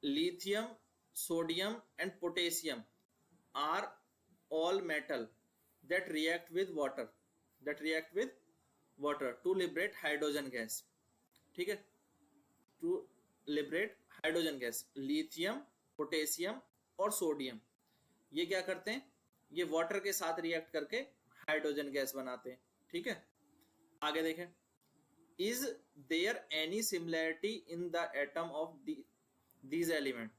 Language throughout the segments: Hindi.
lithium, sodium and potassium are all metal that react with water to liberate hydrogen gas. ठीक है, to liberate hydrogen gas. Lithium, potassium और सोडियम ये क्या करते हैं, ये वाटर के साथ रिएक्ट करके हाइड्रोजन गैस बनाते हैं। ठीक है, आगे देखें। Is there any similarity in the atom of these element,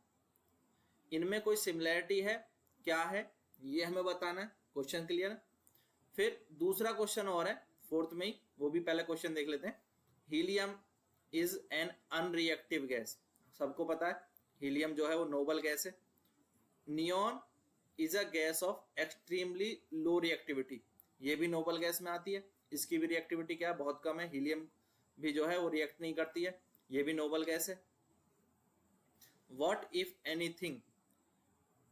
इनमें कोई सिमिलैरिटी है, क्या है ये हमें बताना है। क्वेश्चन क्लियर है। फिर दूसरा क्वेश्चन और है फोर्थ में ही, वो भी पहले क्वेश्चन देख लेते हैं। Helium is an unreactive gas, सबको पता है हीलियम जो है वो नोबल गैस है। Neon is a gas off extremely low reactivity, ये भी नोबल गैस में आती है, इसकी भी रिएक्टिविटी क्या है, बहुत कम है। हीलियम भी जो है वो रिएक्ट नहीं करती है, ये भी नोबल गैस है। What if anything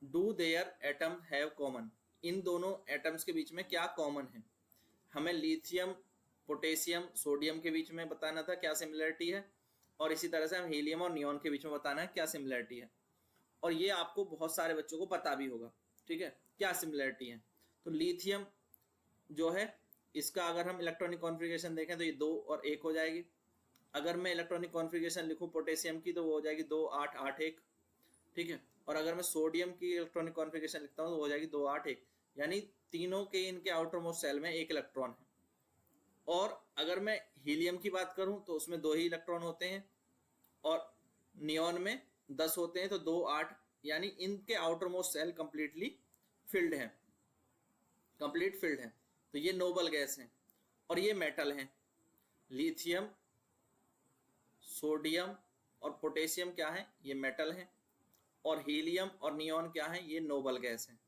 do their atom have common, इन दोनों एटम्स के बीच में क्या कॉमन है। हमें लिथियम, पोटेशियम, सोडियम के बीच में बताना था क्या सिमिलरिटी है, और इसी तरह से हम हीलियम और नियॉन के बीच में बताना है क्या सिमिलरिटी है। और ये आपको बहुत सारे बच्चों को पता भी होगा। ठीक है, क्या सिमिलरिटी है। तो लिथियम जो है इसका अगर हम इलेक्ट्रॉनिक कॉन्फ़िगरेशन देखें तो ये 2 और 1 हो जाएगी। अगर मैं इलेक्ट्रॉनिक कॉन्फ़िगरेशन लिखूं पोटेशियम की तो वो हो जाएगी 2 8 8 1। ठीक है, और अगर मैं सोडियम की इलेक्ट्रॉनिक कॉन्फ़िगरेशन लिखता हूं तो हो जाएगी 2 8 1, यानी तीनों के इनके आउटर मोस्ट सेल में 1 इलेक्ट्रॉन है। और अगर मैं हीलियम की बात करूं तो उसमें 2 ही इलेक्ट्रॉन होते हैं, और नियॉन में 10 होते हैं, तो 2 8, यानी इनके outermost shell complete filled है। तो ये नोबल गैस है और ये मेटल है। लिथियम, सोडियम और पोटेशियम क्या है, ये मेटल है, और हीलियम और नियॉन क्या है, ये नोबल गैस है।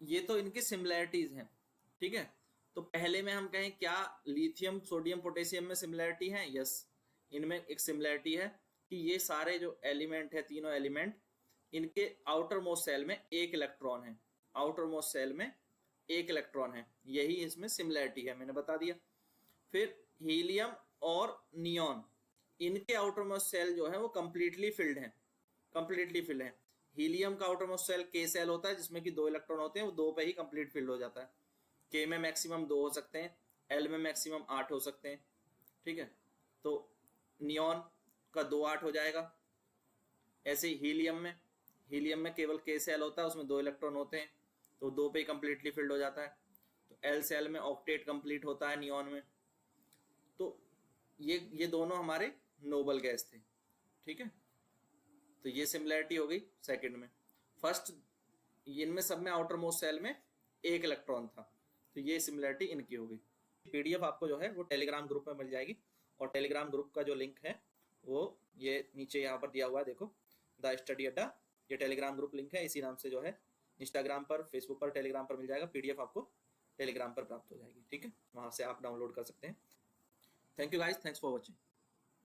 ये तो इनकी सिमिलैरिटीज हैं। ठीक है, तो पहले में हम कहें क्या लिथियम, सोडियम, पोटेशियम में सिमिलैरिटी है। यस, इनमें एक सिमिलैरिटी है कि ये सारे जो एलिमेंट है, तीनों एलिमेंट, इनके आउटर मोस्ट सेल में 1 इलेक्ट्रॉन है। आउटर मोस्ट सेल में 1 इलेक्ट्रॉन है, यही इसमें सिमिलैरिटी है, मैंने बता दिया। फिर हीलियम और नियॉन, इनके आउटर मोस्ट सेल जो है वो कंप्लीटली फिल्ड है। हीलियम का आउटर मोस्ट सेल के सेल होता है जिसमें कि 2 इलेक्ट्रॉन होते हैं, वो 2 पे ही कंप्लीट फिल्ड हो जाता है। के में मैक्सिमम 2 हो सकते हैं, एल में मैक्सिमम 8 हो सकते हैं। ठीक है, तो नियॉन का 2 8 हो जाएगा। ऐसे ही हीलियम में केवल के सेल होता है, उसमें 2 इलेक्ट्रॉन होते हैं, तो 2 पे ही कंप्लीटली फिल्ड हो जाता है। तो एल सेल में ऑक्टेट कंप्लीट होता है नियॉन में। तो ये दोनों हमारे नोबल गैस थे। ठीक है, तो ये सिमिलैरिटी हो गई सेकंड में। फर्स्ट, इनमें सब में आउटर मोस्ट सेल में 1 इलेक्ट्रॉन था, तो ये सिमिलैरिटी इनकी हो गई। पीडीएफ आपको जो है वो टेलीग्राम ग्रुप में मिल जाएगी, और टेलीग्राम ग्रुप का जो लिंक है वो ये नीचे यहाँ पर दिया हुआ है, देखो, द स्टडी अड्डा, ये टेलीग्राम ग्रुप लिंक है। इसी नाम से जो है इंस्टाग्राम पर, फेसबुक पर, टेलीग्राम पर मिल जाएगा। पीडीएफ आपको टेलीग्राम पर प्राप्त हो जाएगी। ठीक है, वहां से आप डाउनलोड कर सकते हैं। Thank you guys, thanks for watching.